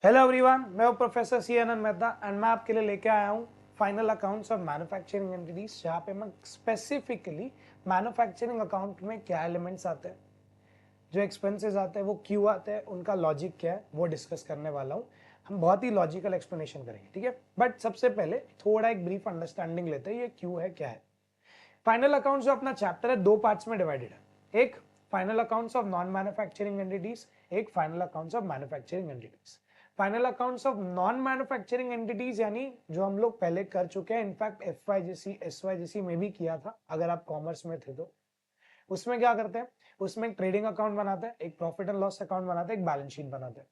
Hello everyone, मैं हूं professor C Anand Mehta and मैं आपके लिए लेके आया हूं final accounts of manufacturing entities, जहां पे मैं स्पेसिफिकली मैन्युफैक्चरिंग अकाउंट में क्या एलिमेंट्स आते हैं, जो एक्सपेंसेस आते हैं, वो क्यों आते हैं, उनका लॉजिक क्या है, वो डिस्कस करने वाला हूं। हम बहुत ही लॉजिकल एक्सप्लेनेशन करेंगे, ठीक है। बट सबसे पहले थोड़ा एक ब्रीफ अंडरस्टैंडिंग लेते हैं, ये क्यों है, क्या है। फाइनल अकाउंट्स जो अपना चैप्टर है, दो पार्ट्स में डिवाइडेड है। एक final accounts of non manufacturing entities, एक final accounts of manufacturing entities. Final accounts of non manufacturing entities यानी जो हम लोग पहले कर चुके हैं, इनफैक्ट FYGC SYGC में भी किया था, अगर आप कॉमर्स में थे तो। उसमें क्या करते हैं, उसमें एक ट्रेडिंग अकाउंट बनाते हैं, एक प्रॉफिट एंड लॉस अकाउंट बनाते हैं, एक बैलेंस शीट बनाते हैं।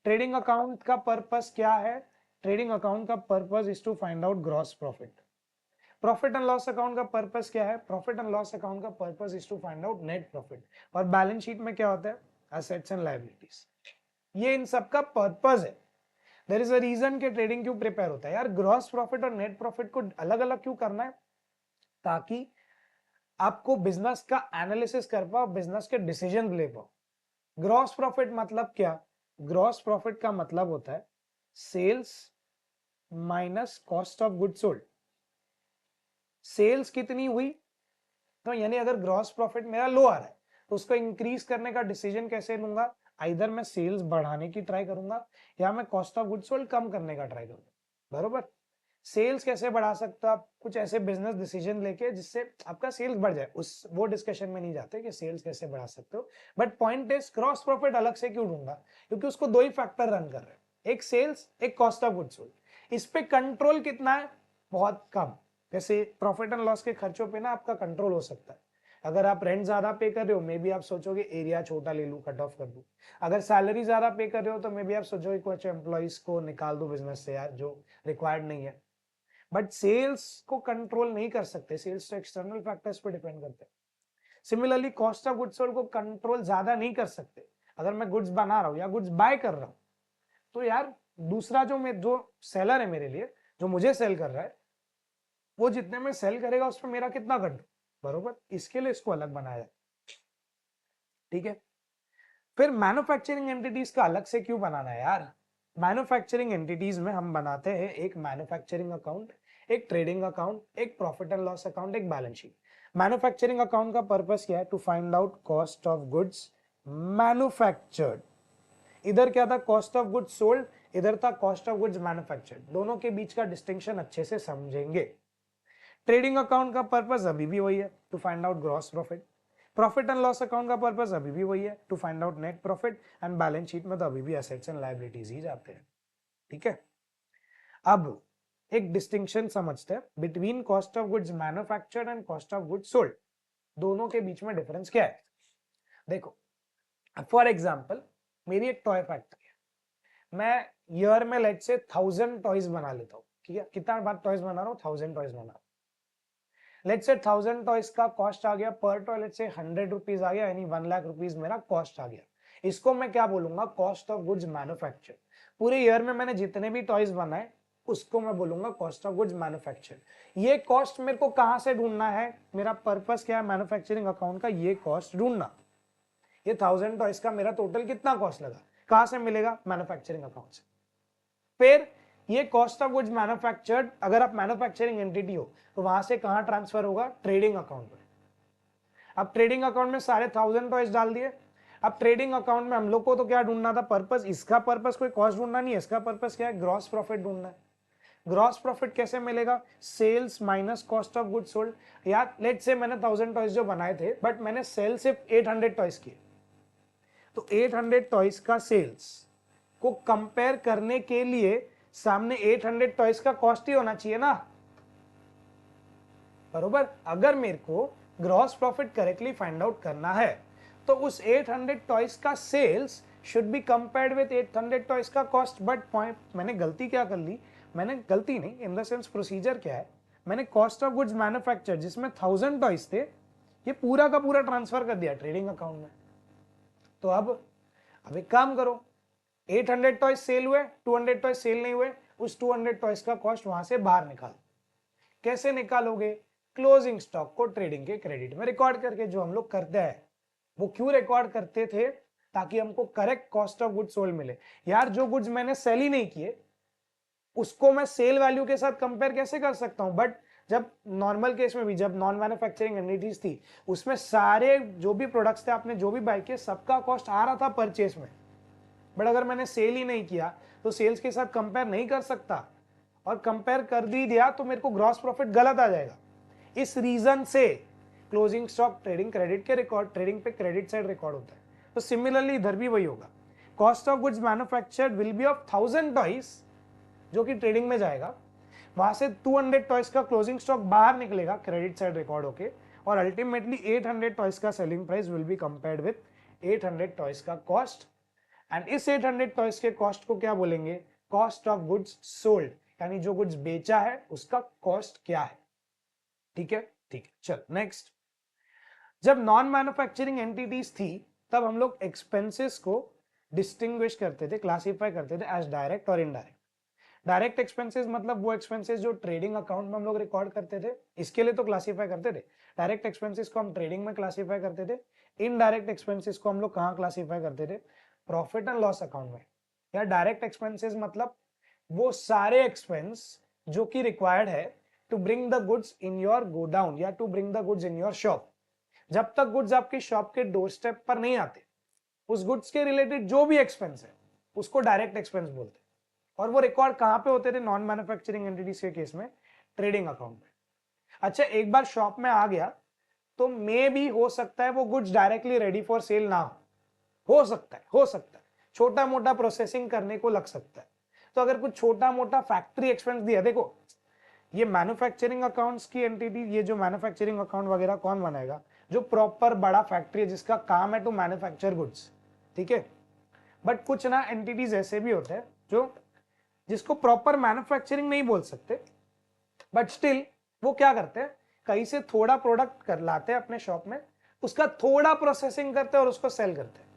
ट्रेडिंग अकाउंट का पर्पस क्या है? ट्रेडिंग अकाउंट का purpose is to find out gross profit. Profit and loss account का पर्पस क्या है? प्रॉफिट एंड लॉस अकाउंट का purpose is to find out net profit. और बैलेंस शीट में क्या होता है? Assets and liabilities. ये इन सब का पर्पस है। देयर इज अ रीजन कि ट्रेडिंग क्यों प्रिपेयर होता है यार। ग्रॉस प्रॉफिट और नेट प्रॉफिट को अलग अलग क्यों करना है? ताकि आपको बिजनेस का एनालिसिस कर पाओ, बिजनेस के डिसीजन ले पाओ। ग्रॉस प्रॉफिट मतलब क्या? ग्रॉस प्रॉफिट का मतलब होता है sales minus cost of good sold. Sales कितनी हुई, तो यानी अगर ग्रॉस प्रॉफिट मेरा लो आ रहा है तो उसको इंक्रीज करने का डिसीजन कैसे लूंगा? आइदर मैं सेल्स बढ़ाने की ट्राई करूंगा या मैं कॉस्ट ऑफ गुड सोल्ड कम करने का ट्राई करूंगा। बरोबर। सेल्स कैसे बढ़ा सकते हो आप? कुछ ऐसे बिजनेस डिसीजन लेके जिससे आपका सेल्स बढ़ जाए, उस वो डिस्कशन में नहीं जाते कि सेल्स कैसे बढ़ा सकते हो। But point is cross profit अलग से क्यों ढूंढा? क्योंकि उसको दो ही फैक्टर रन कर रहे हैं, एक सेल्स, एक कॉस्ट ऑफ गुड सोल्ड। इस पे कंट्रोल कितना है? बहुत कम। जैसे प्रॉफिट एंड लॉस के खर्चों पे ना आपका कंट्रोल हो सकता है। अगर आप रेंट ज्यादा पे कर रहे हो, मे बी आप सोचोगे एरिया छोटा ले लूं, कट ऑफ कर दूं। अगर सैलरी ज्यादा पे कर रहे हो तो मे बी आप सोचोगे कुछ एम्प्लॉइज को निकाल दो बिजनेस से यार, जो रिक्वायर्ड नहीं है। बट सेल्स को कंट्रोल नहीं कर सकते, सेल्स तो एक्सटर्नल फैक्टर्स पे डिपेंड करते हैं। Similarly cost of goods sold को कंट्रोल ज्यादा नहीं कर सकते। अगर मैं गुड्स बना रहा हूं या गुड्स बाय कर रहा हूं तो यार दूसरा जो सेलर है मेरे लिए, जो मुझे सेल कर रहा है, वो जितने में सेल करेगा उस पर मेरा कितना कंट्रोल। बरोबर, इसके लिए इसको अलग बनाया है, ठीक है। फिर मैन्युफैक्चरिंग एंटिटीज का अलग से क्यों बनाना है यार? मैन्युफैक्चरिंग एंटिटीज में हम बनाते हैं एक मैन्युफैक्चरिंग अकाउंट, एक ट्रेडिंग अकाउंट, एक प्रॉफिट एंड लॉस अकाउंट, एक बैलेंस शीट। मैन्युफैक्चरिंग अकाउंट का पर्पस क्या है? To find out cost of goods manufactured. इधर क्या था? Cost of goods sold. इधर था कॉस्ट ऑफ गुड्स मैन्युफैक्चर्ड। दोनों के बीच का डिस्टिंक्शन अच्छे से समझेंगे। ट्रेडिंग अकाउंट का पर्पस अभी भी वही है, to find out gross profit. Profit and loss account का पर्पस अभी भी वही है, to find out net profit. And balance sheet में तो अभी भी एसेट्स एंड लायबिलिटीज ही जाते हैं, ठीक है। अब एक डिस्टिंक्शन समझते हैं between cost of goods manufactured and cost of goods sold. दोनों के बीच में डिफरेंस क्या है? देखो, फॉर एग्जाम्पल मेरी एक टॉय फैक्ट्री है। मैं ईयर में लेट से 1000 टॉयज बना लेता हूँ, ठीक है। कितना बार टॉयज बना रहा हूँ? 1000 टॉयज बना रहा हूँ। लेट्स से 1000 टॉयज का कॉस्ट आ गया per toy, let's say 100 rupees आ गया, यानी 1 लाख रुपीज मेरा कॉस्ट आ गया। इसको मैं क्या बोलूंगा? Cost of goods manufacture. पूरे ईयर में मैंने जितने भी टॉयज बनाए उसको मैं बोलूंगा कॉस्ट ऑफ गुड्स मैन्युफैक्चर। ये कॉस्ट मेरे को कहां से ढूंढना है? मेरा पर्पस क्या है मैन्युफैक्चरिंग अकाउंट का? ये कॉस्ट ढूंढना। ये 1000 टॉयज का मेरा टोटल कितना कॉस्ट लगा, कहां से मिलेगा? मैन्युफैक्चरिंग अकाउंट से। फिर ये कॉस्ट ऑफ गुड्स मैन्युफैक्चर्ड, अगर आप मैन्युफैक्चरिंग एंटिटी हो तो वहां से कहां ट्रांसफर होगा? ट्रेडिंग अकाउंट में। अब ट्रेडिंग अकाउंट में सारे 1000 टॉयज डाल दिए। अब ट्रेडिंग अकाउंट में हम लोग को तो क्या ढूंढना था? पर्पस। इसका पर्पस कोई कॉस्ट ढूंढना नहीं है, इसका पर्पस क्या है? ग्रॉस प्रॉफिट ढूंढना है। ग्रॉस प्रॉफिट कैसे मिलेगा? Sales minus cost of goods sold. यार लेट्स से मैंने 1000 टॉयज जो बनाए थे, बट मैंने सेल सिर्फ 800 टॉयज किए, तो 800 टॉयज का सेल्स को कंपेयर करने के लिए सामने 800 टॉयज का कॉस्ट ही होना चाहिए ना। बरोबर। अगर मेरे को gross profit correctly find out करना है तो उस 800 टॉयज का sales should be compared with 800 toys का कॉस्ट। बट पॉइंट, मैंने गलती क्या कर ली? मैंने गलती नहीं, इन द सेंस प्रोसीजर क्या है, मैंने कॉस्ट ऑफ गुड्स मैन्युफैक्चर जिसमें 1000 टॉयज थे, ये पूरा का पूरा ट्रांसफर कर दिया ट्रेडिंग अकाउंट में। तो अब एक काम करो, 800 टॉयज सेल हुए, 200 टॉयज सेल नहीं हुए, उस 200 टॉयज का कॉस्ट वहां से बाहर निकाल। कैसे निकालोगे? क्लोजिंग स्टॉक को ट्रेडिंग के क्रेडिट में रिकॉर्ड करके, जो हम लोग करते हैं। वो क्यों रिकॉर्ड करते थे? ताकि हमको correct cost of goods sold मिले। यार जो गुड्स मैंने सेल ही नहीं किए उसको मैं सेल वैल्यू के साथ कंपेयर कैसे कर सकता हूं? बट जब नॉर्मल केस में भी, जब नॉन मैन्युफैक्चरिंग एंटिटीज थी, उसमें सारे जो भी प्रोडक्ट्स थे, आपने जो भी बाय किए, सबका कॉस्ट आ रहा था परचेस में। बट अगर मैंने सेल ही नहीं किया तो सेल्स के साथ कंपेयर नहीं कर सकता, और कंपेयर कर दी दिया तो मेरे को ग्रॉस प्रॉफिट गलत आ जाएगा। इस रीजन से क्लोजिंग स्टॉक ट्रेडिंग क्रेडिट के रिकॉर्ड, ट्रेडिंग पे क्रेडिट साइड रिकॉर्ड होता है। तो सिमिलरली इधर भी वही होगा। Cost of goods manufactured will be of 1000 toys, जो कि ट्रेडिंग में जाएगा। वहां से 200 टॉयज का क्लोजिंग स्टॉक बाहर निकलेगा क्रेडिट साइड रिकॉर्ड होके, और अल्टीमेटली 800 टॉयज का selling price will be compared with 800 toys का कॉस्ट। एंड इस 800 टॉयज के कॉस्ट को क्या बोलेंगे? कॉस्ट ऑफ गुड्स सोल्ड, यानी जो गुड्स बेचा है उसका कॉस्ट क्या है। ठीक है, ठीक है। चल नेक्स्ट, जब नॉन मैन्युफैक्चरिंग एंटिटीज थी तब हम लोग एक्सपेंसेस को डिस्टिंग्विश करते थे, क्लासिफाई करते थे एज डायरेक्ट और इनडायरेक्ट। डायरेक्ट एक्सपेंसेस मतलब वो एक्सपेंसेस जो ट्रेडिंग अकाउंट में हम लोग रिकॉर्ड करते थे, इसके लिए तो क्लासिफाई करते थे। डायरेक्ट एक्सपेंसेस को हम ट्रेडिंग में क्लासिफाई करते थे। इनडायरेक्ट एक्सपेंसेस को हम लोग कहाँ क्लासिफाई करते थे? प्रॉफिट एंड लॉस अकाउंट में। या डायरेक्ट एक्सपेंसेस मतलब वो सारे एक्सपेंस जो कि रिक्वायर्ड है to bring the goods in your godown या to bring the goods in your shop. जब तक गुड्स आपकी शॉप के डोर स्टेप पर नहीं आते, उस गुड्स के रिलेटेड जो भी एक्सपेंस है उसको डायरेक्ट एक्सपेंस बोलते हैं। और वो रिकॉर्ड कहां पे होते थे नॉन मैन्युफैक्चरिंग एंटिटीज के केस में? ट्रेडिंग अकाउंट में। अच्छा, एक बार शॉप में आ गया तो मे भी हो सकता है वो goods directly ready for sale ना हो सकता है, छोटा मोटा प्रोसेसिंग करने को लग सकता है। तो अगर कुछ छोटा मोटा फैक्ट्री एक्सपेंस दिया, देखो ये मैन्युफैक्चरिंग अकाउंट्स की एंटिटी, ये जो मैन्युफैक्चरिंग अकाउंट वगैरह कौन बनाएगा? जो प्रॉपर बड़ा फैक्ट्री है जिसका काम है टू मैन्युफैक्चर गुड्स। ठीक है, बट कुछ ना एंटिटीज ऐसे भी होते हैं जो जिसको प्रॉपर मैन्युफैक्चरिंग नहीं बोल सकते, बट स्टिल वो क्या करते हैं, कहीं से थोड़ा प्रोडक्ट कर लाते हैं अपने शॉप में, उसका थोड़ा प्रोसेसिंग करते हैं और उसको सेल करते हैं।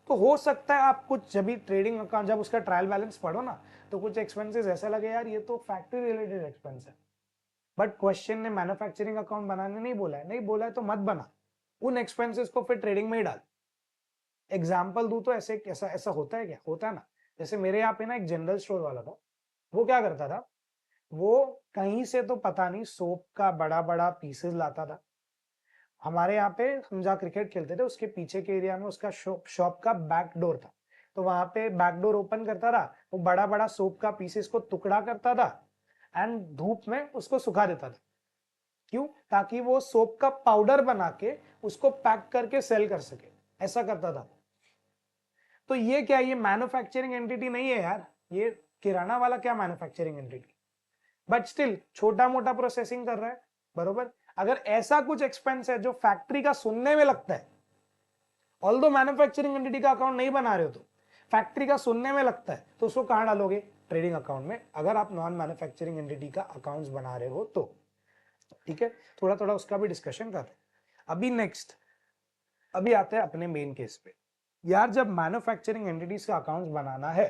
तो हो सकता है आप कुछ जब भी ट्रेडिंग अकाउंट, जब उसका ट्रायल बैलेंस पढ़ो ना, तो कुछ एक्सपेंसेस ऐसा लगे यार ये तो फैक्ट्री रिलेटेड एक्सपेंस है, बट क्वेश्चन ने मैन्युफैक्चरिंग अकाउंट बनाने नहीं बोला है। नहीं बोला है तो मत बना, उन एक्सपेंसेस को फिर ट्रेडिंग में ही डाल। एग्जाम्पल दूं तो ऐसे ऐसा ऐसा होता है, क्या होता है ना, जैसे मेरे यहाँ पे ना एक जनरल स्टोर वाला था, वो क्या करता था, वो कहीं से तो पता नहीं सोप का बड़ा बड़ा पीसेस लाता था। हमारे यहाँ पे हम जहाँ क्रिकेट खेलते थे उसके पीछे के एरिया में उसका शॉप का बैक डोर था, तो वहां पे बैक डोर ओपन करता था, वो बड़ा बड़ा सोप का पीसेस को टुकड़ा करता था एंड धूप में उसको सुखा देता था। क्यों? ताकि वो सोप का पाउडर बना के उसको पैक करके सेल कर सके, ऐसा करता था। तो ये क्या, ये मैन्युफैक्चरिंग एंटिटी नहीं है यार, ये किराना वाला क्या मैन्युफैक्चरिंग एंटिटी, बट स्टिल छोटा मोटा प्रोसेसिंग कर रहा है, बरोबर। अगर ऐसा कुछ एक्सपेंस है जो फैक्ट्री का सुनने में लगता है, ऑल्दो मैन्युफैक्चरिंग एंटिटी का अकाउंट नहीं बना रहे हो, तो फैक्ट्री का सुनने में लगता है, तो उसको कहां डालोगे? ट्रेडिंग अकाउंट में, अगर आप नॉन मैन्युफैक्चरिंग एंटिटी का अकाउंट्स बना रहे हो तो। ठीक है, थोड़ा थोड़ा उसका भी डिस्कशन कर रहे हैं। अभी नेक्स्ट, अभी आते हैं अपने मेन केस पे। यार जब मैन्युफैक्चरिंग एंटिटीज का अकाउंट्स बनाना है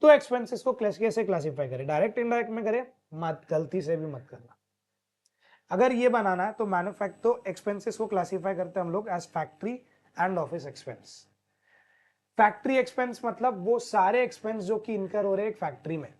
तो एक्सपेंसेस को कैसे क्लासिफाई करें? डायरेक्ट इनडायरेक्ट में करें? मत, गलती से भी मत करना। अगर ये बनाना है तो तो एक्सपेंसेस को क्लासिफाई करते हैं हम लोग as factory and office expense. Factory expense मतलब वो सारे एक्सपेंस जो कि इनकर हो रहे हैं एक फैक्ट्री में।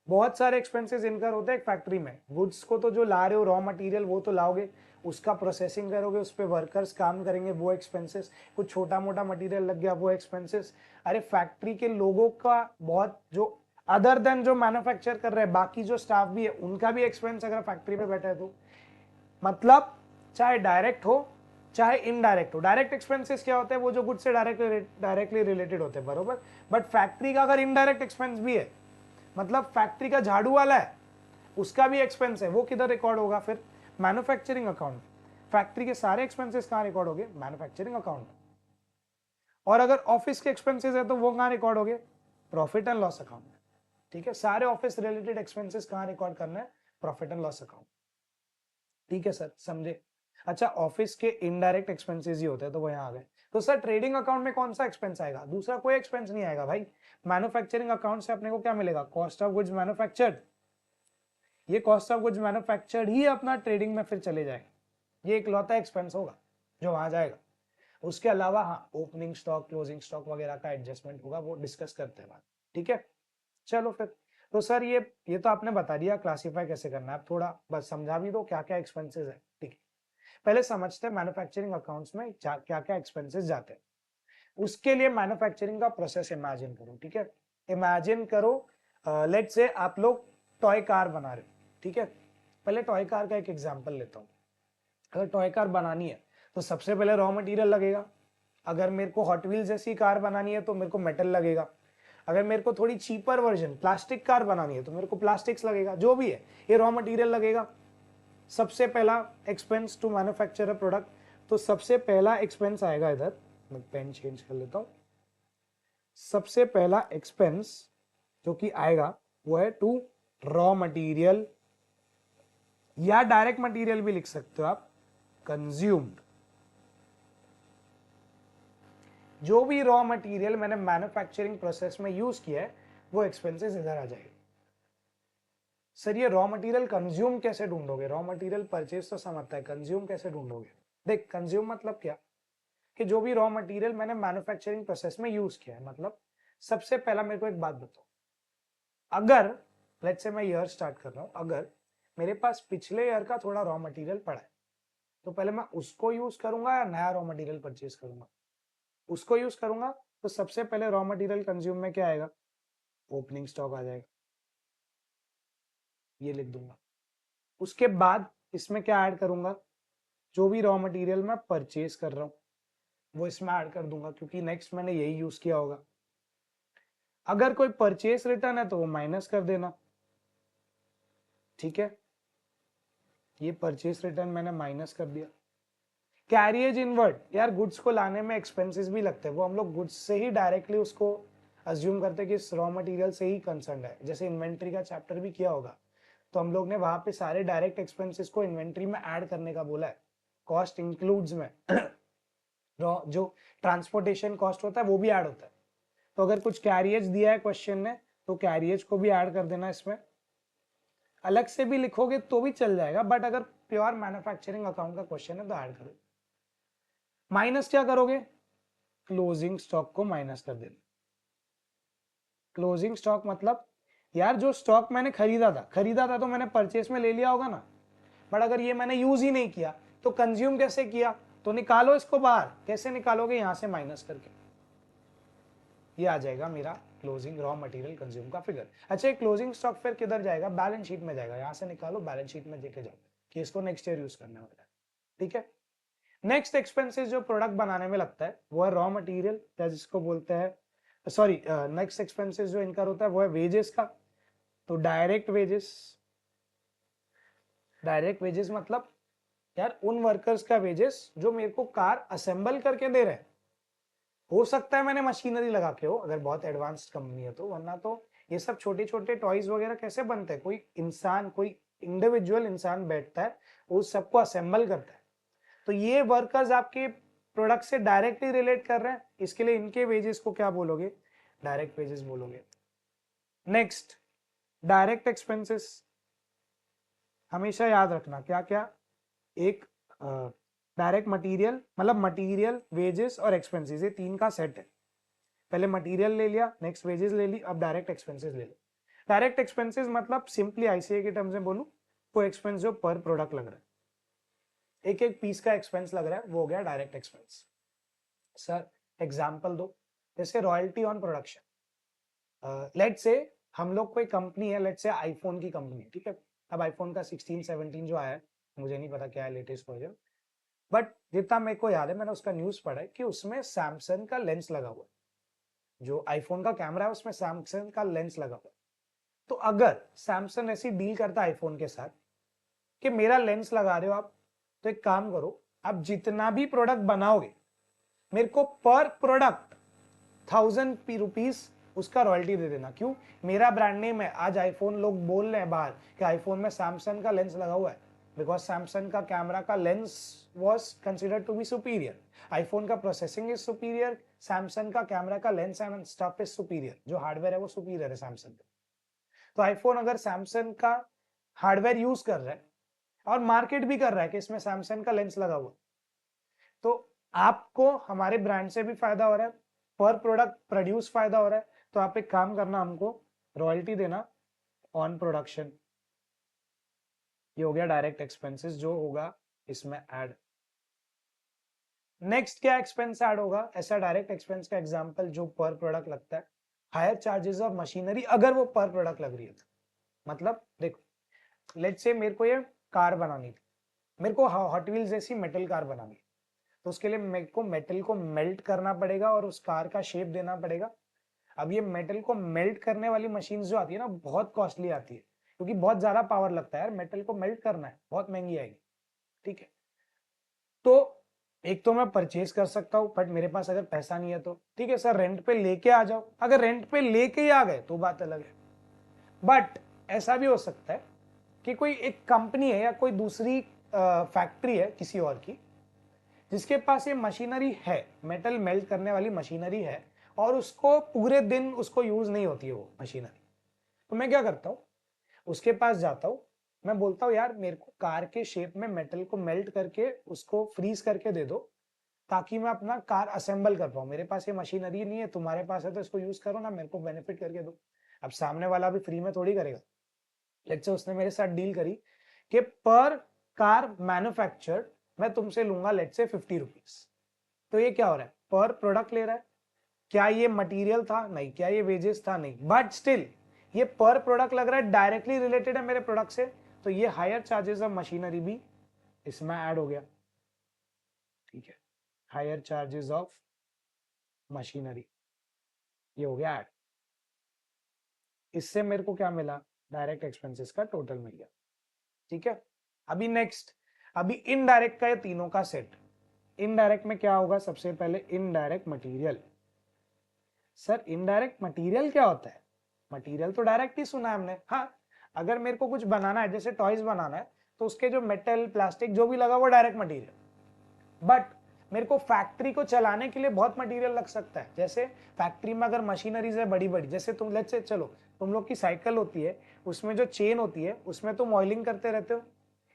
बहुत सारे एक्सपेंसेस इनकर होते हैं एक फैक्ट्री में। गुड्स को तो जो ला रहे हो रॉ मटेरियल वो तो लाओगे, उसका प्रोसेसिंग करोगे, उस पर वर्कर्स काम करेंगे, वो एक्सपेंसेस। कुछ छोटा मोटा मटेरियल लग गया, वो एक्सपेंसेस। अरे फैक्ट्री के लोगों का बहुत, जो अदर देन जो मैन्युफैक्चर कर रहे हैं बाकी जो स्टाफ भी है, उनका भी एक्सपेंस अगर फैक्ट्री पे बैठा है तो, मतलब चाहे डायरेक्ट हो चाहे इनडायरेक्ट हो। डायरेक्ट एक्सपेंसेस क्या होते हैं? वो जो गुड से डायरेक्टली रिलेटेड होते हैं, बरोबर। बट फैक्ट्री का अगर इनडायरेक्ट एक्सपेंस भी है, मतलब फैक्ट्री का झाड़ू वाला है, उसका भी एक्सपेंस है, वो किधर रिकॉर्ड होगा? फिर मैन्युफैक्चरिंग अकाउंट। फैक्ट्री के सारे एक्सपेंसेस कहां रिकॉर्ड होंगे? Manufacturing account. और अगर ऑफिस के एक्सपेंसेस है तो वो कहां रिकॉर्ड होंगे? Profit and loss account. ठीक है, सारे ऑफिस रिलेटेड एक्सपेंसेस कहां रिकॉर्ड करना है? Profit and loss account. ठीक है सर, समझे। अच्छा, ऑफिस के इनडायरेक्ट एक्सपेंसेस ही होते हैं तो वो यहाँ आ गए। तो सर ट्रेडिंग अकाउंट में कौन सा एक्सपेंस आएगा? दूसरा कोई एक्सपेंस नहीं आएगा भाई। मैन्युफैक्चरिंग अकाउंट से अपने को क्या मिलेगा? Cost of goods manufactured. ये कॉस्ट ऑफ गुड्स मैन्युफैक्चर्ड ही अपना ट्रेडिंग में फिर चले जाएंगे, ये इकलौता एक्सपेंस होगा जो वहां जाएगा। उसके अलावा हाँ ओपनिंग स्टॉक क्लोजिंग स्टॉक वगैरह का एडजस्टमेंट होगा, वो डिस्कस करते हैं बाद। ठीक है, चलो फिर। तो सर ये तो आपने बता दिया क्लासिफाई कैसे करना है, आप थोड़ा बस समझा भी दो क्या क्या एक्सपेंसेस है। ठीक है, पहले समझते हैं मैन्युफैक्चरिंग अकाउंट्स में क्या क्या एक्सपेंसेस जाते हैं। उसके लिए मैन्युफैक्चरिंग का प्रोसेस इमेजिन करो। ठीक है, इमेजिन करो लेट्स से आप लोग टॉय कार बना रहे हो। ठीक है, पहले टॉय कार का एक एग्जांपल लेता हूँ। अगर टॉय कार बनानी है तो सबसे पहले रॉ मटेरियल लगेगा। अगर मेरे को हॉट व्हील्स जैसी कार बनानी है तो मेरे को मेटल लगेगा। अगर मेरे को थोड़ी चीपर वर्जन प्लास्टिक कार बनानी है तो मेरे को प्लास्टिक्स लगेगा। जो भी है ये रॉ मटेरियल लगेगा। सबसे पहला expense to manufacture a product, तो सबसे पहला एक्सपेंस आएगा इधर, मैं पेन चेंज कर लेता हूं। सबसे पहला एक्सपेंस जो कि आएगा वो है टू रॉ मटेरियल, या डायरेक्ट मटेरियल भी लिख सकते हो आप, कंज्यूम्ड। जो भी रॉ मटेरियल मैंने मैन्युफैक्चरिंग प्रोसेस में यूज किया है वो एक्सपेंसेस इधर आ जाएगा। सर ये रॉ मटेरियल कंज्यूम कैसे ढूंढोगे? रॉ मटेरियल परचेज तो समझता है, कंज्यूम कैसे ढूंढोगे? देख कंज्यूम मतलब क्या, कि जो भी रॉ मटेरियल मैंने मैन्युफैक्चरिंग प्रोसेस में यूज किया है। मतलब सबसे पहला मेरे को एक बात बताओ, अगर लेट्स से मैं ईयर स्टार्ट कर रहा हूं, अगर मेरे पास पिछले ईयर का थोड़ा रॉ मटेरियल पड़ा है तो पहले मैं उसको यूज करूंगा या नया रॉ मटेरियल परचेज करूंगा? उसको यूज करूंगा तो सबसे पहले रॉ मटेरियल कंज्यूम में क्या आएगा? ओपनिंग स्टॉक आ जाएगा, ये लिख दूंगा। उसके बाद इसमें क्या ऐड करूंगा? जो भी रॉ मटेरियल मैं परचेज कर रहा हूं वो इसमें ऐड कर दूंगा, क्योंकि नेक्स्ट मैंने यही यूज किया होगा। अगर कोई परचेज रिटर्न है तो वो माइनस कर देना। ठीक है, ये परचेज रिटर्न मैंने माइनस कर दिया। कैरियज इनवर्ड, यार गुड्स को लाने में एक्सपेंसेस भी लगते हैं, वो हम लोग गुड्स से ही डायरेक्टली उसको अज्यूम करते हैं कि रॉ मटेरियल से ही कंसर्न है। जैसे इन्वेंट्री का चैप्टर भी किया होगा तो हम लोग ने वहां पे सारे डायरेक्ट एक्सपेंसेस को इन्वेंट्री में ऐड करने का बोला है। कॉस्ट इंक्लूड्स में रॉ जो ट्रांसपोर्टेशन कॉस्ट होता है वो भी ऐड होता है। तो अगर कुछ कैरियज दिया है क्वेश्चन ने तो कैरियज को भी ऐड कर देना इसमें। अलग से भी लिखोगे तो भी चल जाएगा, बट अगर प्योर मैन्युफैक्चरिंग अकाउंट का क्वेश्चन है तो ऐड करो। माइनस क्या करोगे? क्लोजिंग स्टॉक को माइनस कर देना। क्लोजिंग स्टॉक मतलब यार जो स्टॉक मैंने खरीदा था तो मैंने परचेस में ले लिया होगा ना, बट अगर ये मैंने यूज ही नहीं किया तो कंज्यूम कैसे किया? तो निकालो इसको बाहर। कैसे निकालोगे? यहां से माइनस करके। ये आ जाएगा मेरा क्लोजिंग रॉ मटेरियल कंज्यूम का फिगर। अच्छा, क्लोजिंग स्टॉक फिर किधर जाएगा? बैलेंस शीट में जाएगा। यहां से निकालो, बैलेंस शीट में देके जाओ कि इसको नेक्स्ट ईयर यूज करने वाला है। ठीक है, नेक्स्ट एक्सपेंसेस जो प्रोडक्ट बनाने में लगता है वो है रॉ मटेरियल, या जिसको बोलते हैं सॉरी नेक्स्ट एक्सपेंसेस जो इनका होता है वो है वेजेस का। तो डायरेक्ट वेजेस, डायरेक्ट वेजेस मतलब यार उन वर्कर्स का वेजेस जो मेरे को कार असेंबल करके दे रहे हैं। हो सकता है मैंने मशीनरी लगा के हो अगर बहुत एडवांस्ड कंपनी है तो, वरना तो ये सब छोटे छोटे टॉयज वगैरह कैसे बनते हैं? कोई इंसान, कोई इंडिविजुअल इंसान बैठता है उस सबको असेंबल करता है। तो ये वर्कर्स आपके प्रोडक्ट से डायरेक्टली रिलेट कर रहे हैं, इसके लिए इनके वेजेस को क्या बोलोगे? डायरेक्ट वेजेस बोलोगे। नेक्स्ट, डायरेक्ट एक्सपेंसेस हमेशा याद रखना क्या क्या। एक डायरेक्ट मटेरियल मतलब मटेरियल, वेजेस और एक्सपेंसेस, ये तीन का सेट है। पहले मटेरियल ले लिया, नेक्स्ट वेजेस ले ली, अब डायरेक्ट एक्सपेंसेस ले लो। डायरेक्ट एक्सपेंसेस मतलब सिंपली आईसीए के टर्म्स में बोलूं, वो एक्सपेंस जो पर प्रोडक्ट लग रहा है, एक एक पीस का एक्सपेंस लग रहा है, वो हो गया डायरेक्ट एक्सपेंस। सर एग्जांपल दो। जैसे royalty on production, let's say हम लोग कोई कंपनी है, लेट्स से आईफोन की कंपनी है। ठीक है, अब आईफोन का 16 17 जो आया है, मुझे नहीं पता क्या है लेटेस्ट वर्जन, बट जितना मेरे को याद है मैंने उसका न्यूज पढ़ा है कि उसमें सैमसंग का लेंस लगा हुआ है। जो आईफोन का कैमरा है उसमें सैमसंग का लेंस लगा हुआ है। तो अगर सैमसंग ऐसी डील करता है आईफोन के साथ कि मेरा लेंस लगा रहे हो आप, तो एक काम करो, आप जितना भी प्रोडक्ट बनाओगे मेरे को पर प्रोडक्ट 1000 रुपीज उसका रॉयल्टी दे देना। क्यों? मेरा ब्रांड नेम है। आज आईफोन लोग बोल रहे हैं बाहर कि आईफोन में सैमसंग का लेंस लगा हुआ है, बिकॉज सैमसंग का कैमरा का lens was considered to be superior. IPhone का प्रोसेसिंग इज सुपीरियर, सैमसंग का कैमरा का lens and stuff is superior. जो हार्डवेयर है वो सुपीरियर है सैमसंग का। तो आईफोन अगर सैमसंग का हार्डवेयर यूज कर रहा है और मार्केट भी कर रहा है कि इसमें सैमसंग का लेंस लगा हुआ, तो आपको हमारे ब्रांड से भी फायदा हो रहा है, पर प्रोडक्ट प्रोड्यूस फायदा हो रहा है, तो आप एक काम करना, हमको रॉयल्टी देना ऑन प्रोडक्शन। ये हो गया डायरेक्ट एक्सपेंसेस जो होगा इसमें ऐड। नेक्स्ट क्या एक्सपेंस ऐड होगा ऐसा डायरेक्ट एक्सपेंस का एग्जांपल जो पर प्रोडक्ट लगता है, हायर चार्जेस ऑफ मशीनरी, अगर वो पर प्रोडक्ट लग रही है तो। मतलब देखो, लेट्स से मेरे को ये कार बनानी थी, मेरे को हॉट व्हील्स जैसी मेटल कार बनानी है, तो उसके लिए मेरे को मेटल को मेल्ट करना पड़ेगा और उस कार का शेप देना पड़ेगा। अब ये मेटल को मेल्ट करने वाली मशीन जो आती है ना, बहुत कॉस्टली आती है, क्योंकि बहुत ज्यादा पावर लगता है यार, मेटल को मेल्ट करना है, बहुत महंगी आएगी। ठीक है, तो एक तो मैं परचेज कर सकता हूँ, बट मेरे पास अगर पैसा नहीं है तो ठीक है सर रेंट पे लेके आ जाओ। अगर रेंट पे लेके ही आ गए तो बात अलग है। बट ऐसा भी हो सकता है कि कोई एक कंपनी है या कोई दूसरी फैक्ट्री है किसी और की, जिसके पास ये मशीनरी है, मेटल मेल्ट करने वाली मशीनरी है, और उसको पूरे दिन उसको यूज नहीं होती है वो मशीनरी। तो मैं क्या करता हूँ, उसके पास जाता हूँ, मैं बोलता हूँ यार मेरे को कार के शेप में मेटल को मेल्ट करके उसको फ्रीज करके दे दो, ताकि मैं अपना कार असेंबल कर पाऊँ। मेरे पास ये मशीनरी नहीं है, तुम्हारे पास है तो इसको यूज करो ना, मेरे को बेनिफिट करके दो। अब सामने वाला भी फ्री में थोड़ी करेगा। लेट्स से उसने मेरे साथ डील करी कि पर कार मैन्युफैक्चर्ड मैं तुमसे लूंगा लेट्स से 50 रुपीज। तो ये क्या हो रहा है, पर प्रोडक्ट ले रहा है। क्या ये मटेरियल था? नहीं। क्या ये वेजेस था? नहीं। बट स्टिल ये पर प्रोडक्ट लग रहा है, डायरेक्टली रिलेटेड है मेरे प्रोडक्ट से, तो ये हायर चार्जेस ऑफ मशीनरी भी इसमें ऐड हो गया। ठीक है, हायर चार्जेस ऑफ मशीनरी ये हो गया ऐड। इससे मेरे को क्या मिला, डायरेक्ट एक्सपेंसेस का टोटल मिल गया। ठीक है, अभी नेक्स्ट, अभी इनडायरेक्ट का ये तीनों का सेट। इनडायरेक्ट में क्या होगा, सबसे पहले indirect material. Sir indirect material क्या होता है? मटेरियल तो डायरेक्ट ही सुना है हमने। हाँ, अगर मेरे को कुछ बनाना है, जैसे टॉयज बनाना है, तो उसके जो मेटल प्लास्टिक जो भी लगा वो डायरेक्ट मटेरियल। बट मेरे को फैक्ट्री को चलाने के लिए बहुत मटेरियल लग सकता है। जैसे फैक्ट्री में अगर मशीनरीज है बड़ी बड़ी, जैसे तुम लेट्स से चलो तुम लोग की साइकिल होती है, उसमें जो चेन होती है उसमें तुम ऑयलिंग करते रहते हो,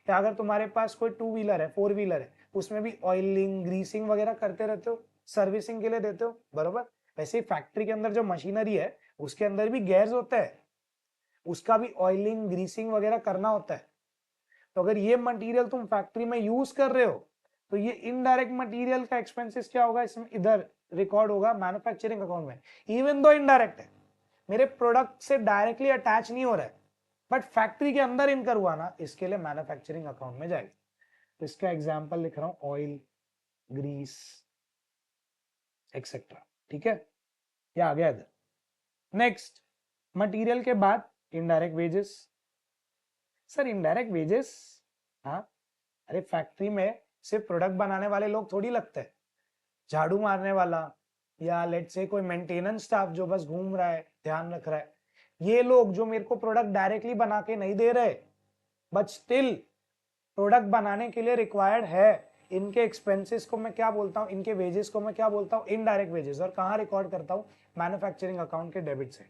या अगर तुम्हारे पास कोई 2 व्हीलर है 4 व्हीलर है, उसमें भी ऑयलिंग ग्रीसिंग वगैरह करते रहते हो, सर्विसिंग के लिए देते हो, बरोबर। वैसे ही फैक्ट्री के अंदर जो मशीनरी है उसके अंदर भी गैस होता है, उसका भी ऑयलिंग ग्रीसिंग वगैरह करना होता है। तो अगर ये मटेरियल तुम फैक्ट्री में यूज कर रहे हो, तो ये इनडायरेक्ट मटेरियल का एक्सपेंसेस क्या होगा, इसमें इधर रिकॉर्ड होगा मैन्युफैक्चरिंग अकाउंट में। इवन दो इनडायरेक्ट है, मेरे प्रोडक्ट से डायरेक्टली अटैच नहीं हो रहा है, बट फैक्ट्री के अंदर इनकर हुआ ना, इसके लिए मैन्युफैक्चरिंग अकाउंट में जाएगा। तो इसका एग्जाम्पल लिख रहा हूं, ऑयल, ग्रीस एक्सेट्रा। ठीक है, ये आ गया इधर। नेक्स्ट, मटेरियल के बाद indirect wages. Sir indirect wages, हाँ, अरे फैक्ट्री में सिर्फ प्रोडक्ट बनाने वाले लोग थोड़ी लगते हैं, झाड़ू मारने वाला, या लेट्स से कोई मेंटेनेंस स्टाफ जो बस घूम रहा है ध्यान रख रहा है, ये लोग जो मेरे को प्रोडक्ट डायरेक्टली बना के नहीं दे रहे, बट स्टिल प्रोडक्ट बनाने के लिए रिक्वायर्ड है, इनके एक्सपेंसेस को मैं क्या बोलता हूँ, इनके वेजेस को मैं क्या बोलता हूँ, इनडायरेक्ट वेजेस। और कहाँ रिकॉर्ड करता हूँ, मैन्युफैक्चरिंग अकाउंट के डेबिट से।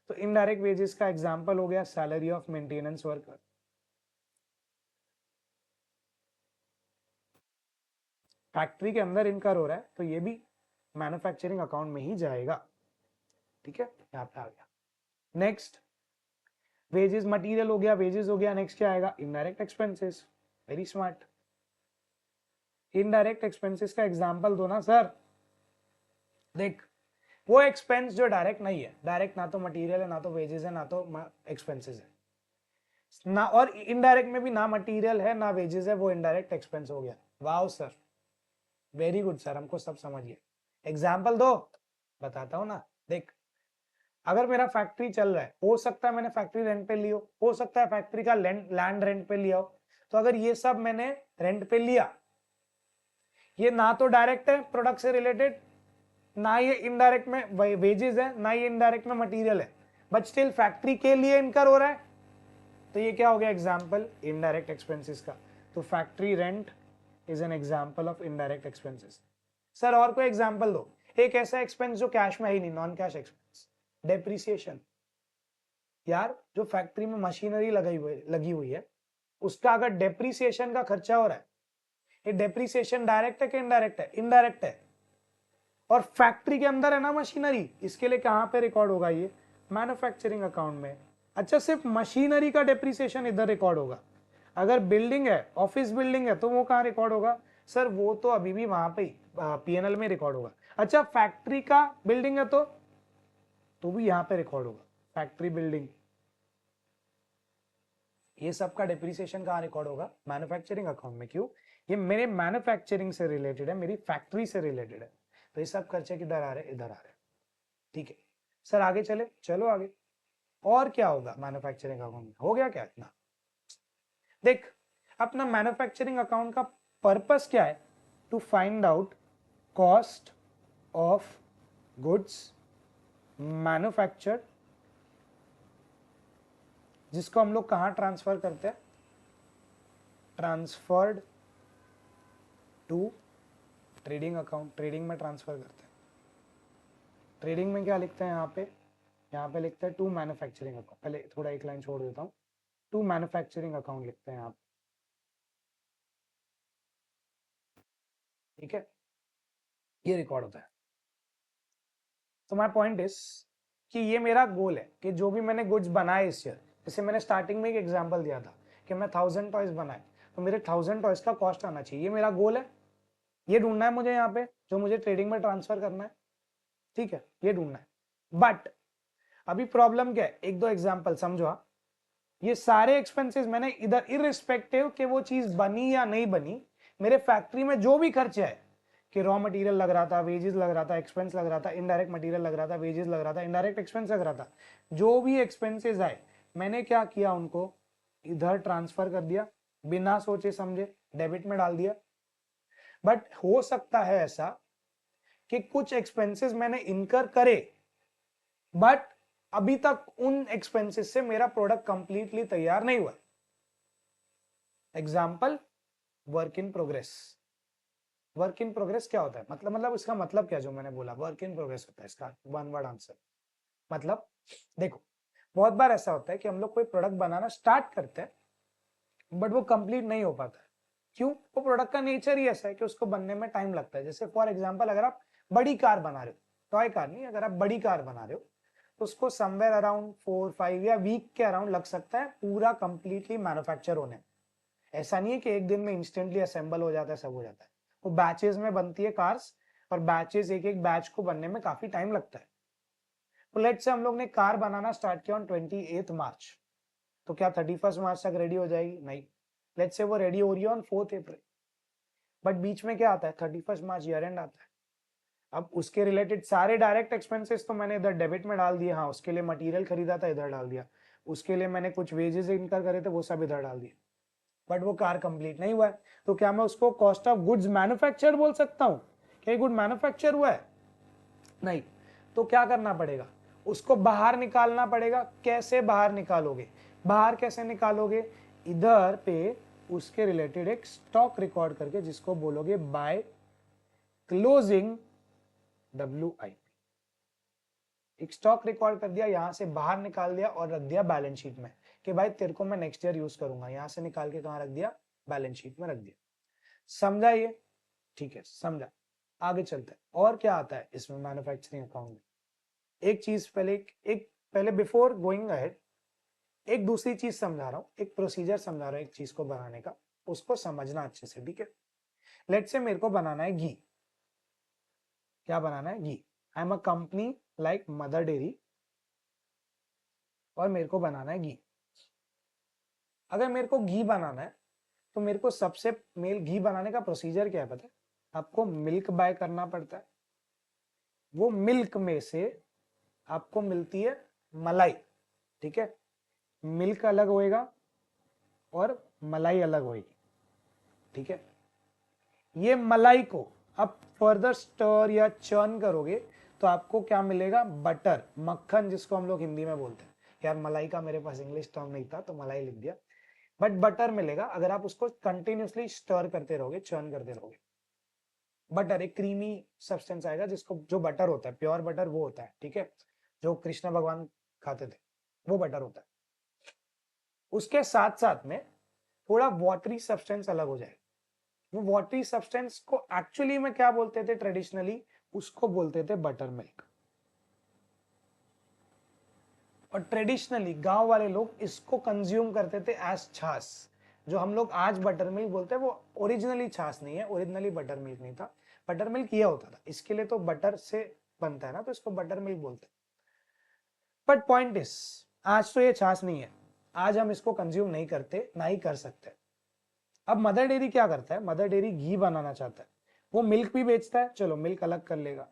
तो इनडायरेक्ट वेजेस का एग्जांपल हो गया salary of maintenance worker. Factory के अंदर इनकर हो रहा है, तो ये भी मैन्युफैक्चरिंग अकाउंट में ही जाएगा। ठीक है, यहाँ पे आ गया। नेक्स्ट, वेजेस, मटेरियल हो गया, वेजेस हो गया, नेक्स्ट क्या आएगा, indirect expenses. Very smart. Indirect expenses का एग्जांपल दो ना सर। देख, वो एक्सपेंस जो डायरेक्ट नहीं है, डायरेक्ट ना तो मटेरियल है, ना तो वेजेस है, ना तो एक्सपेंसेस है ना, और इनडायरेक्ट में भी ना मटेरियल है ना वेजेस है, वो इनडायरेक्ट एक्सपेंस हो गया। Wow sir, very good sir, हमको सब समझ गया। एग्जाम्पल दो, बताता हूँ ना। देख, अगर मेरा फैक्ट्री चल रहा है, हो सकता है मैंने फैक्ट्री रेंट पे लियो, हो सकता है फैक्ट्री का लैंड रेंट पे लिया हो, तो अगर ये सब मैंने रेंट पे लिया, ये ना तो डायरेक्ट है प्रोडक्ट से रिलेटेड, ना ये इनडायरेक्ट में वेजेस है, ना ये इनडायरेक्ट में मटेरियल है, बट स्टिल फैक्ट्री के लिए इनकर हो रहा है, तो ये क्या हो गया, एग्जाम्पल इनडायरेक्ट एक्सपेंसेस का। तो factory rent is an example of indirect expenses. Sir और कोई एग्जाम्पल दो, एक ऐसा एक्सपेंस जो कैश में ही नहीं, नॉन कैश एक्सपेंस। डेप्रिसिएशन। यार जो फैक्ट्री में मशीनरी लगी हुई है, उसका अगर डेप्रिसिएशन का खर्चा हो रहा है, ये डेप्रिसिएशन डायरेक्ट है कि इनडायरेक्ट है? इनडायरेक्ट है। और फैक्ट्री के अंदर है ना मशीनरी, इसके लिए कहां पे रिकॉर्ड होगा? ये मैन्युफैक्चरिंग अकाउंट में। अच्छा, सिर्फ मशीनरी का डेप्रिसिएशन इधर रिकॉर्ड होगा। अगर बिल्डिंग है, ऑफिस बिल्डिंग है, तो वो कहां रिकॉर्ड होगा? सर वो तो अभी भी वहां पे पीएनएल में रिकॉर्ड होगा। अच्छा, फैक्ट्री का बिल्डिंग है तो भी यहां पे रिकॉर्ड होगा, फैक्ट्री बिल्डिंग। ये सब का डेप्रिसिएशन कहां रिकॉर्ड होगा? मैन्युफैक्चरिंग अकाउंट में। क्यों? ये मेरे मैन्युफैक्चरिंग से रिलेटेड है, मेरी फैक्ट्री से रिलेटेड है, तो ये सब खर्चे किधर आ रहे हैं? इधर आ रहे हैं। ठीक है सर, आगे चले, चलो आगे। और क्या होगा मैन्युफैक्चरिंग अकाउंट में? हो गया क्या इतना? देख, अपना मैन्युफैक्चरिंग अकाउंट का पर्पस क्या है? To find out cost of goods manufactured, जिसको हम लोग कहां ट्रांसफर करते हैं? Transferred to trading account. Trading में ट्रांसफर करते हैं। ट्रेडिंग में क्या लिखते हैं यहाँ पे लिखते हैं टू मैन्युफैक्चरिंग अकाउंट। पहले थोड़ा एक लाइन छोड़ देता हूँ, टू मैन्युफैक्चरिंग अकाउंट लिखते हैं यहाँ पे। ठीक है, ये रिकॉर्ड होता है। तो माय पॉइंट इज कि ये मेरा गोल है कि जो भी मैंने गुड्स बनाए इस ईयर, जैसे मैंने स्टार्टिंग में एक एग्जांपल दिया था कि मैं 1000 टॉयज बनाए, तो मेरे 1000 टॉयज का कॉस्ट आना चाहिए। ये मेरा गोल है, ये ढूंढना है मुझे यहाँ पे, जो मुझे ट्रेडिंग में ट्रांसफर करना है। ठीक है, ये ढूंढना है। बट अभी प्रॉब्लम क्या है? एक दो एग्जाम्पल समझो आप। ये सारे एक्सपेंसेस मैंने इधर, इररिस्पेक्टिव कि वो चीज बनी या नहीं बनी, मेरे फैक्ट्री में जो भी खर्चे है कि रॉ मटेरियल लग रहा था, वेजेस लग रहा था, एक्सपेंस लग रहा था, इनडायरेक्ट मटेरियल लग रहा था, वेजेस लग रहा था, इनडायरेक्ट एक्सपेंस लग रहा था, जो भी एक्सपेंसेस आए मैंने क्या किया? उनको इधर ट्रांसफर कर दिया, बिना सोचे समझे डेबिट में डाल दिया। बट हो सकता है ऐसा कि कुछ एक्सपेंसेस मैंने इनकर करे, बट अभी तक उन एक्सपेंसेस से मेरा प्रोडक्ट कंप्लीटली तैयार नहीं हुआ। Example, work in progress. Work in progress क्या होता है? मतलब इसका मतलब क्या? जो मैंने बोला वर्क इन प्रोग्रेस होता है, इसका वन वर्ड आंसर। मतलब देखो, बहुत बार ऐसा होता है कि हम लोग कोई प्रोडक्ट बनाना स्टार्ट करते हैं, बट वो कंप्लीट नहीं हो पाता है। क्यों? वो प्रोडक्ट का नेचर ही ऐसा है कि उसको बनने में टाइम लगता है। जैसे फॉर एग्जाम्पल, अगर आप बड़ी कार बना रहे हो, टॉय कार नहीं, अगर आप बड़ी कार बना रहे हो, तो उसको समवेयर अराउंड 4-5 या वीक के अराउंड लग सकता है पूरा कंप्लीटली मैन्युफैक्चर होने में। ऐसा नहीं है कि एक दिन में इंस्टेंटली असेंबल हो जाता है, सब हो जाता है। वो बैचेस में बनती है कार्स, और बैचेस, एक एक बैच को बनने में काफी टाइम लगता है। तो लेट्स से हम लोग ने कार बनाना स्टार्ट किया ऑन 28 मार्च, तो क्या 31 मार्च तक रेडी हो जाएगी? नहीं। लेट्स से वो रेडी हो रही है ऑन 4 अप्रैल, बट बीच में क्या आता है? 31 मार्च ईयर एंड आता है। अब उसके रिलेटेड सारे डायरेक्ट एक्सपेंसेस तो मैंने इधर डेबिट में डाल दिए। हाँ, उसके लिए मटेरियल खरीदा था, इधर डाल दिया। उसके लिए मैंने कुछ वेजेस इनकर करे थे, वो सब इधर डाल दिए। बट वो कार कंप्लीट नहीं हुआ है, तो क्या मैं उसको कॉस्ट ऑफ गुड्स मैन्युफैक्चर्ड बोल सकता हूं? क्या गुड मैन्युफैक्चर हुआ है? नहीं। तो क्या करना पड़ेगा? उसको बाहर निकालना पड़ेगा। कैसे बाहर निकालोगे? बाहर कैसे निकालोगे? इधर पे उसके रिलेटेड एक स्टॉक रिकॉर्ड करके, जिसको बोलोगे बाय क्लोजिंग WIP। एक स्टॉक रिकॉर्ड कर दिया, यहां से बाहर निकाल दिया और रख दिया बैलेंस शीट में कि भाई तेरे को मैं नेक्स्ट ईयर यूज करूंगा। यहां से निकाल के कहां रख दिया? बैलेंस शीट में रख दिया। समझा ये? ठीक है, समझा। आगे चलते हैं। और क्या आता है इसमें मैन्युफैक्चरिंग अकाउंट में? एक चीज पहले, एक पहले बिफोर गोइंग अहेड, एक दूसरी चीज समझा रहा हूं, एक प्रोसीजर समझा रहा हूं एक चीज को बनाने का, उसको समझना अच्छे से। ठीक है, लेट से मेरे को बनाना है घी। क्या बनाना है? घी। I am a company like Mother Dairy, और मेरे को बनाना है घी। अगर मेरे को घी बनाना है, तो मेरे को सबसे मेल घी बनाने का प्रोसीजर क्या है पता है? आपको मिल्क बाय करना पड़ता है। वो मिल्क में से आपको मिलती है मलाई। ठीक है, मिल्क अलग होएगा और मलाई अलग होएगी। ठीक है, ये मलाई को आप फर्दर स्टर या चर्न करोगे तो आपको क्या मिलेगा? बटर, मक्खन, जिसको हम लोग हिंदी में बोलते हैं। यार मलाई का मेरे पास इंग्लिश टर्म नहीं था, तो मलाई लिख दिया, बट बटर मिलेगा अगर आप उसको कंटिन्यूसली स्टर करते रहोगे, चर्न करते रहोगे। बटर एक क्रीमी सब्सटेंस आएगा, जिसको, जो बटर होता है, प्योर बटर वो होता है। ठीक है, जो कृष्ण भगवान खाते थे, वो बटर होता है। उसके साथ साथ में थोड़ा वाटरी सब्सटेंस अलग हो जाएगा। वो वाटरी सब्सटेंस को एक्चुअली में क्या बोलते थे ट्रेडिशनली, उसको बोलते थे बटर मिल्क। और ट्रेडिशनली गांव वाले लोग इसको कंज्यूम करते थे एज छाछ। जो हम लोग आज बटर मिल्क बोलते हैं वो ओरिजिनली छाछ नहीं है, ओरिजिनली बटर मिल्क नहीं था। बटर मिल्क ये होता था, इसके लिए तो बटर से बनता है ना, तो इसको बटर मिल्क बोलते हैं। बट पॉइंट इज, आज तो ये छाछ नहीं है, आज हम इसको कंज्यूम नहीं करते, ना ही कर सकते। अब मदर डेयरी क्या करता है, मदर डेयरी घी बनाना चाहता है, वो मिल्क भी बेचता है, चलो मिल्क अलग कर लेगा।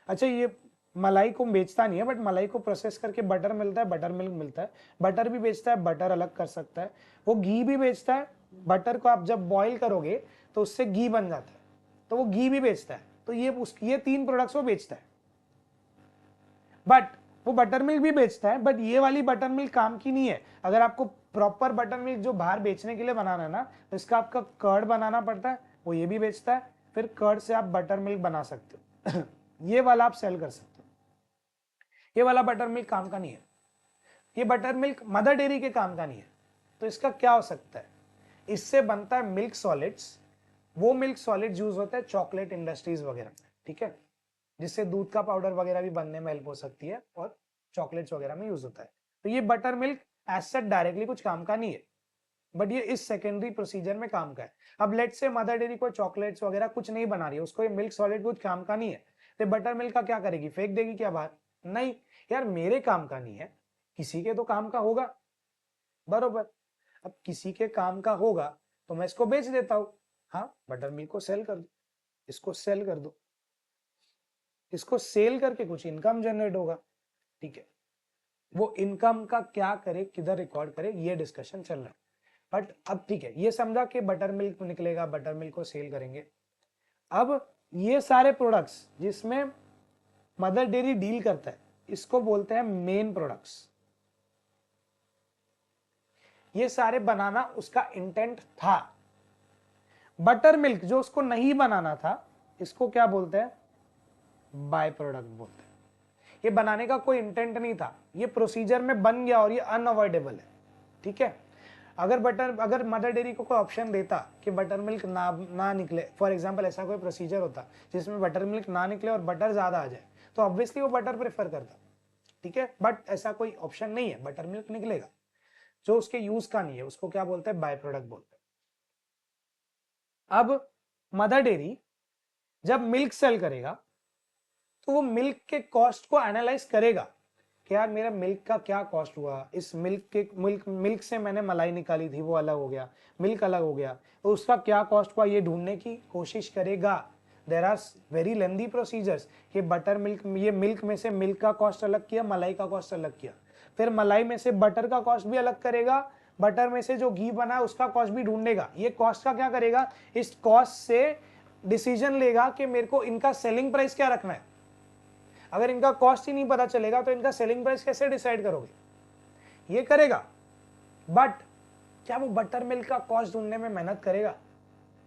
अच्छा ये मलाई को बेचता नहीं है, बट मलाई को प्रोसेस करके बटर मिलता है, बटर मिल्क मिलता है। बटर भी बेचता है, बटर अलग कर सकता है। वो घी भी बेचता है, बटर को आप जब बॉईल करोगे तो उससे घी बन जाता है, तो वो घी भी बेचता है। तो ये 3 प्रोडक्ट्स वो बेचता है। बट वो बटर मिल्क भी बेचता है, बट ये वाली बटर मिल्क काम की नहीं है। अगर आपको प्रॉपर बटर मिल्क जो बाहर बेचने के लिए बनाना है ना, तो इसका आपका कर्ड बनाना पड़ता है, वो ये भी बेचता है। फिर कर्ड से आप बटर मिल्क बना सकते हो ये वाला आप सेल कर सकते हो। ये वाला बटर मिल्क काम का नहीं है, ये बटर मिल्क मदर डेयरी के काम का नहीं है। तो इसका क्या हो सकता है, इससे बनता है मिल्क सॉलिड्स। वो मिल्क सॉलिड यूज होता है चॉकलेट इंडस्ट्रीज वगैरह में, ठीक है, जिससे दूध का पाउडर वगैरह भी बनने में हेल्प हो सकती है और चॉकलेट्स वगैरह में यूज होता है। तो ये butter milk as such directly कुछ काम का नहीं है, बट ये इस सेकेंडरी प्रोसीजर में काम का है। अब लेट से मदर डेयरी को चॉकलेट्स वगैरह कुछ नहीं बना रही है, उसको ये मिल्क सॉलिड कुछ काम का नहीं है, तो बटर मिल्क का क्या करेगी, फेंक देगी क्या बाहर? नहीं यार, मेरे काम का नहीं है, किसी के तो काम का होगा, बरोबर। अब किसी के काम का होगा तो मैं इसको बेच देता हूं। हाँ, बटर मिल्क को सेल कर दो, इसको सेल कर दो, इसको सेल करके कुछ इनकम जनरेट होगा, ठीक है। वो इनकम का क्या करे, किधर रिकॉर्ड करे, ये डिस्कशन चल रहा है। बट अब ठीक है, ये समझा कि बटर मिल्क निकलेगा, बटर मिल्क को सेल करेंगे। अब ये सारे प्रोडक्ट्स जिसमें मदर डेयरी डील करता है, इसको बोलते हैं मेन प्रोडक्ट्स। ये सारे बनाना उसका इंटेंट था। बटर मिल्क जो उसको नहीं बनाना था, इसको क्या बोलते हैं, बाय प्रोडक्ट बोलते हैं। ये बनाने का कोई इंटेंट नहीं था, ये प्रोसीजर में बन गया और ये अनअवॉइडेबल है, ठीक है। अगर मदर डेयरी को कोई ऑप्शन देता कि बटर मिल्क ना निकले, फॉर एग्जांपल ऐसा कोई प्रोसीजर होता जिसमें बटर मिल्क ना निकले और बटर ज्यादा आ जाए, तो ऑब्वियसली वो बटर प्रेफर करता, ठीक है। बट ऐसा कोई ऑप्शन नहीं है, बटर मिल्क निकलेगा, जो उसके यूज का नहीं है उसको क्या बोलते हैं, बाय प्रोडक्ट बोलते हैं। अब मदर डेयरी जब मिल्क सेल करेगा तो वो मिल्क के कॉस्ट को एनालाइज करेगा कि यार मेरा मिल्क का क्या कॉस्ट हुआ, इस मिल्क से मैंने मलाई निकाली थी, वो अलग हो गया, मिल्क अलग हो गया, तो उसका क्या कॉस्ट हुआ, ये ढूंढने की कोशिश करेगा। There are very lengthy procedures कि बटर मिल्क, ये मिल्क में से मिल्क का कॉस्ट अलग किया, मलाई का कॉस्ट अलग किया, फिर मलाई में से बटर का कॉस्ट भी अलग करेगा, बटर में से जो घी बना है उसका कॉस्ट भी ढूंढेगा। ये कॉस्ट का क्या करेगा, इस कॉस्ट से डिसीजन लेगा कि मेरे को इनका सेलिंग प्राइस क्या रखना है। अगर इनका कॉस्ट ही नहीं पता चलेगा तो इनका सेलिंग प्राइस कैसे डिसाइड करोगे, ये करेगा। बट क्या वो बटर मिल्क का कॉस्ट ढूंढने में मेहनत करेगा,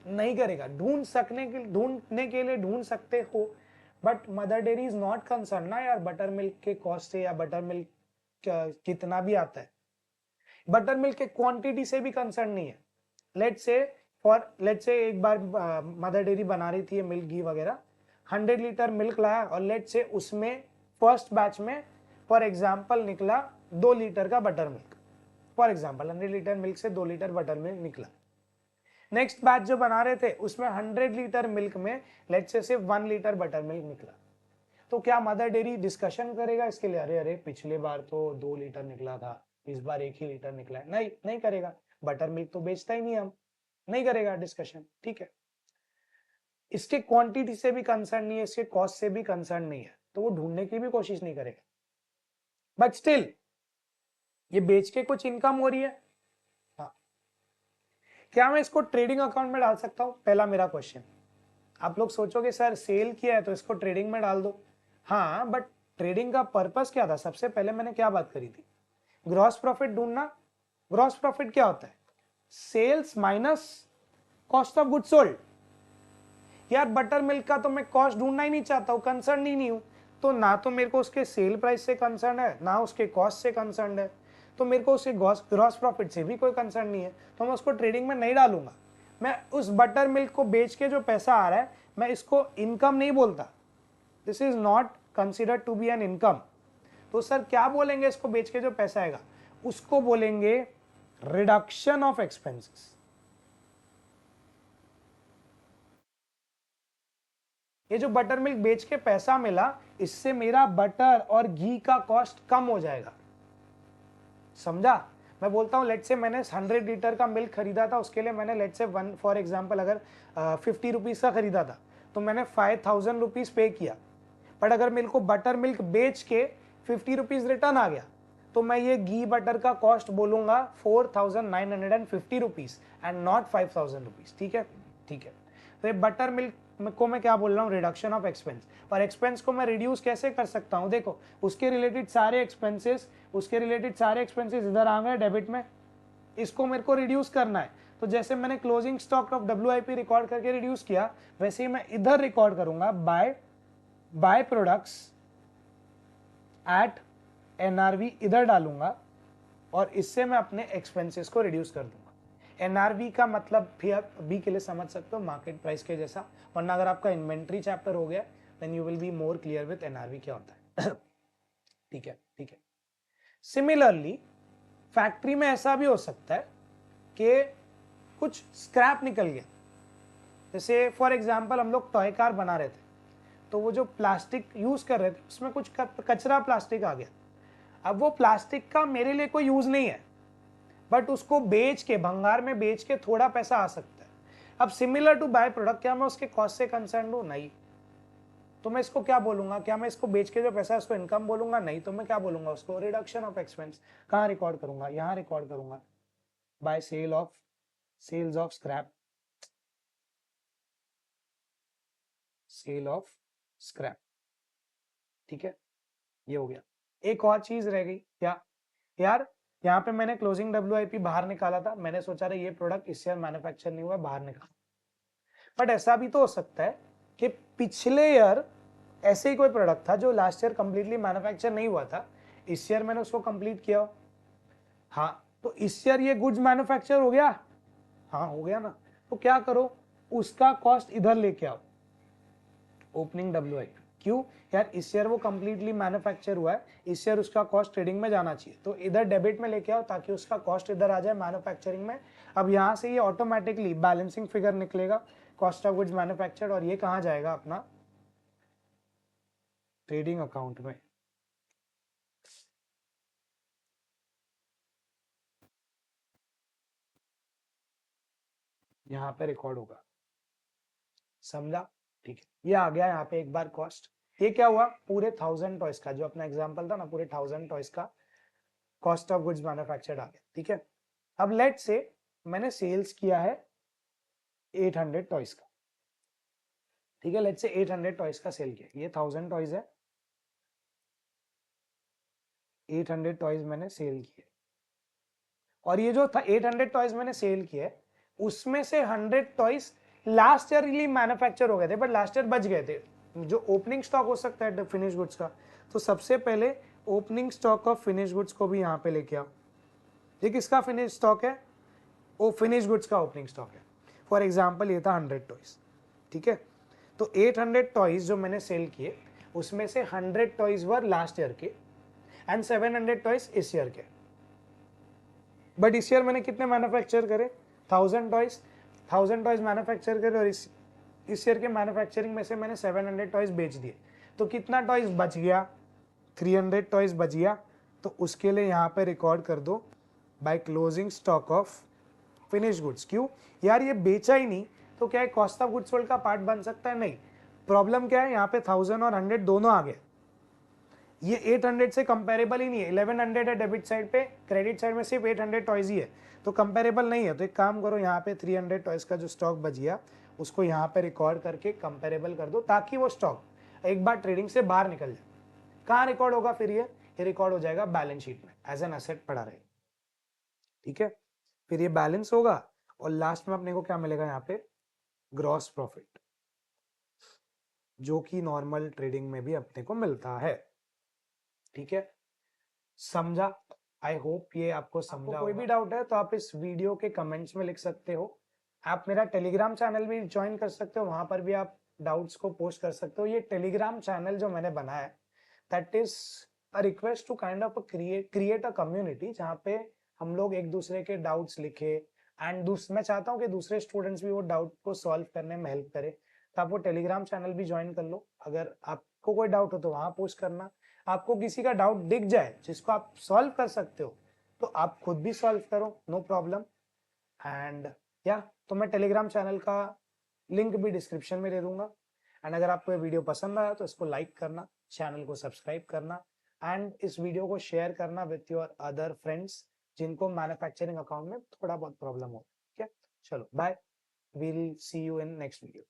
नहीं करेगा। ढूंढने के लिए ढूंढ सकते हो, but mother dairy is not concern ना यार बटर मिल्क के कॉस्ट से, या बटर मिल्क कितना भी आता है, बटर मिल्क के क्वांटिटी से भी कंसर्न नहीं है। लेट से एक बार मदर डेयरी बना रही थी मिल्क घी वगैरह, 100 लीटर मिल्क लाया और लेट से उसमें फर्स्ट बैच में फॉर एग्जांपल निकला 2 लीटर का butter milk, for example 100 litre milk से 2 लीटर बटर मिल्क निकला। नेक्स्ट बैच जो बना रहे थे उसमें 100 लीटर मिल्क में लेट से सिर्फ 1 लीटर बटर मिल्क निकला। तो क्या मदर डेयरी डिस्कशन करेगा इसके लिए, अरे अरे पिछले बार तो 2 लीटर निकला था, इस बार 1 ही लीटर निकला है? नहीं, नहीं करेगा। बटर मिल्क तो बेचता ही नहीं, हम नहीं करेगा डिस्कशन, ठीक है। इसके क्वांटिटी से भी कंसर्न नहीं है, इसके कॉस्ट से भी कंसर्न नहीं है, तो वो ढूंढने की भी कोशिश नहीं करेगा। बट स्टिल ये बेच के कुछ इनकम हो रही है। हाँ, क्या मैं इसको ट्रेडिंग अकाउंट में डाल सकता हूं, पहला मेरा क्वेश्चन। आप लोग सोचोगे सर सेल किया है तो इसको ट्रेडिंग में डाल दो। हाँ, बट ट्रेडिंग का पर्पस क्या था, सबसे पहले मैंने क्या बात करी थी, ग्रॉस प्रॉफिट ढूंढना। ग्रॉस प्रॉफिट क्या होता है, sales minus cost of good sold. यार बटर मिल्क का तो मैं कॉस्ट ढूंढना ही नहीं चाहता हूं, कंसर्न ही नहीं हूं, तो ना तो मेरे को उसके सेल प्राइस से कंसर्न है, ना उसके कॉस्ट से कंसर्न है, तो मेरे को उसके ग्रॉस प्रॉफिट से भी कोई कंसर्न नहीं है, तो मैं उसको ट्रेडिंग में नहीं डालूंगा। मैं उस बटर मिल्क को बेच के जो पैसा आ रहा है मैं इसको इनकम नहीं बोलता, this is not considered to be an income. तो सर क्या बोलेंगे इसको बेच के जो पैसा आएगा, उसको बोलेंगे रिडक्शन ऑफ एक्सपेंसेस। ये जो बटर मिल्क बेच के पैसा मिला, इससे मेरा बटर और घी का कॉस्ट कम हो जाएगा। समझा? मैं बोलता हूं लेट से मैंने 100 लीटर का मिल्क खरीदा था, उसके लिए मैंने लेट से वन फॉर एग्जांपल अगर 50 रुपीज का खरीदा था तो मैंने 5000 रुपीज पे किया। बट अगर मेरे को बटर मिल्क बेच के 50 रुपीज रिटर्न आ गया तो मैं ये घी बटर का कॉस्ट बोलूंगा 4950 रुपीज एंड नॉट 5000 रुपीज। ठीक है, ठीक है। तो ये बटर मिल्क को मैं क्या बोल रहा हूँ, रिडक्शन ऑफ एक्सपेंस। और एक्सपेंस को मैं रिड्यूस कैसे कर सकता हूँ, देखो उसके रिलेटेड सारे एक्सपेंसेस इधर आ गए डेबिट में, इसको मेरे को रिड्यूस करना है। तो जैसे मैंने closing stock of WIP record करके रिड्यूस किया, वैसे ही मैं इधर रिकॉर्ड करूंगा बाय प्रोडक्ट्स एट NRV इधर डालूंगा और इससे मैं अपने एक्सपेंसेस को रिड्यूस कर दूंगा। NRV का मतलब भी आप अभी के लिए समझ सकते हो मार्केट प्राइस के जैसा, वरना अगर आपका इन्वेंट्री चैप्टर हो गया then you will be more clear with NRV क्या होता है। ठीक है, ठीक है। सिमिलरली फैक्ट्री में ऐसा भी हो सकता है कि कुछ स्क्रैप निकल गया, जैसे फॉर एग्जांपल हम लोग टॉय कार बना रहे थे तो वो जो प्लास्टिक यूज कर रहे थे उसमें कुछ कचरा प्लास्टिक आ गया। अब वो प्लास्टिक का मेरे लिए कोई यूज नहीं है, बट उसको बेच के भंगार में बेच के थोड़ा पैसा आ सकता है। अब सिमिलर टू बाय प्रोडक्ट, क्या मैं उसके कॉस्ट से कंसर्न हूं? नहीं। तो मैं इसको क्या बोलूंगा, क्या मैं इसको बेच के जो पैसा है उसको इनकम बोलूंगा? नहीं। तो मैं क्या बोलूंगा उसको, रिडक्शन ऑफ एक्सपेंस। कहाँ रिकॉर्ड करूंगा? यहाँ रिकॉर्ड करूंगा by sales of scrap, sale of scrap. ठीक है, ये हो गया। एक और चीज रह गई क्या यार, यहाँ पे मैंने क्लोजिंग WIP बाहर निकाला था, मैंने सोचा रहा ये प्रोडक्ट इस ईयर मैन्युफैक्चर नहीं हुआ, बाहर निकाला। बट ऐसा भी तो हो सकता है कि पिछले ईयर ऐसे ही कोई प्रोडक्ट था जो लास्ट ईयर कंप्लीटली मैन्युफैक्चर नहीं हुआ था, इस ईयर मैंने उसको कंप्लीट किया हो। हाँ, तो इस ईयर ये गुड्स मैन्युफैक्चर हो गया, हाँ हो गया ना। तो क्या करो, उसका कॉस्ट इधर लेके आओ, ओपनिंग WIP। क्यों यार, इस ईयर वो कंप्लीटली मैन्युफैक्चर हुआ है, इस ईयर उसका कॉस्ट ट्रेडिंग में जाना चाहिए, तो इधर डेबिट में लेके आओ ताकि उसका कॉस्ट इधर आ जाए मैन्युफैक्चरिंग में। अब यहाँ से ये ऑटोमेटिकली बैलेंसिंग फिगर निकलेगा, कॉस्ट ऑफ गुड्स मैन्युफैक्चर्ड, और ये कहाँ जाएगा अपना ट्रेडिंग अकाउंट में। यहाँ पे रिकॉर्ड होगा। समझा? ठीक है, ये आ गया यहाँ पे एक बार कॉस्ट। ये क्या हुआ, पूरे 1000 टॉयज का, जो अपना एग्जांपल था ना, पूरे 1000 टॉयज का कॉस्ट ऑफ गुड्स मैन्युफैक्चर्ड आ गया। ठीक है, अब लेट से मैंने सेल्स किया है 800 टॉयज का। ठीक है, लेट से 800 टॉयज का सेल किया, ये 1000 टॉयज है, 800 टॉयज मैंने सेल किए। और ये जो था 800 टॉयज मैंने सेल किए, उसमें से 100 टॉयज लास्ट ईयर रिली मैन्युफैक्चर हो गए थे, बट लास्ट ईयर बच गए थे, जो ओपनिंग स्टॉक हो सकता है फिनिश गुड्स का। तो सबसे पहले opening stock of finish goods को भी यहाँ पे लेके आओ। ये किसका फिनिश स्टॉक है, वो फिनिश गुड्स का ओपनिंग स्टॉक है। फॉर एग्जाम्पल ये था 100 टॉयज। ठीक है, तो 800 टॉयज जो मैंने सेल किए, उसमें से 100 टॉयज वर लास्ट ईयर के एंड 700 टॉयज इस ईयर के। बट इस ईयर मैंने कितने मैन्युफैक्चर करे, 1000 टॉयज। 1000 टॉयज मैन्युफैक्चर करे और इस ईयर के मैन्युफैक्चरिंग में से मैंने 700 टॉयज बेच दिए, तो कितना टॉयज बच गया, 300 टॉयज बच गया। तो उसके लिए यहाँ पे रिकॉर्ड कर दो by closing stock of finish goods. क्यों यार, ये बेचा ही नहीं, तो क्या है कॉस्ट ऑफ गुड्स सोल्ड का पार्ट बन सकता है? नहीं। प्रॉब्लम क्या है, यहाँ पे 1000 और 100 दोनों आ गए, ये 800 से कंपेरेबल ही नहीं है। 1100 है डेबिट साइड पे, क्रेडिट साइड में सिर्फ 800 टॉयज ही है, तो कंपेरेबल नहीं है। तो एक काम करो, यहाँ पे 300 टॉयज का जो स्टॉक बच गया उसको यहाँ पे रिकॉर्ड करके कंपेरेबल कर दो, ताकि वो स्टॉक एक बार ट्रेडिंग से बाहर निकल जाए। कहाँ रिकॉर्ड होगा फिर ये रिकॉर्ड हो जाएगा बैलेंस शीट में, एज एन एसेट पड़ा रहेगा। ठीक है, फिर ये बैलेंस होगा और लास्ट में अपने को क्या मिलेगा, यहाँ पे ग्रॉस प्रॉफिट, जो कि नॉर्मल ट्रेडिंग में भी अपने को मिलता है। ठीक है, समझा? आई होप ये आपको समझा। कोई भी डाउट है तो आप इस वीडियो के कमेंट्स में लिख सकते हो, आप मेरा टेलीग्राम चैनल भी ज्वाइन कर सकते हो, वहां पर भी आप डाउट्स को पोस्ट कर सकते हो। ये टेलीग्राम चैनल जो मैंने बनाया है that is a request to kind of create a community जहाँ पे हम लोग एक दूसरे के डाउट्स लिखे एंड मैं चाहता हूँ कि दूसरे स्टूडेंट्स भी वो डाउट को सॉल्व करने में हेल्प करे। तो आप वो टेलीग्राम चैनल भी ज्वाइन कर लो। अगर आपको कोई डाउट हो तो वहां पोस्ट करना। आपको किसी का डाउट दिख जाए जिसको आप सॉल्व कर सकते हो तो आप खुद भी सॉल्व करो, नो प्रॉब्लम। एंड या तो मैं टेलीग्राम चैनल का लिंक भी डिस्क्रिप्शन में दे दूंगा। एंड अगर आपको ये वीडियो पसंद आया तो इसको लाइक करना, चैनल को सब्सक्राइब करना एंड इस वीडियो को शेयर करना विथ योर अदर फ्रेंड्स जिनको मैन्युफैक्चरिंग अकाउंट में थोड़ा बहुत प्रॉब्लम हो। ठीक है, चलो bye, we'll see you in next video.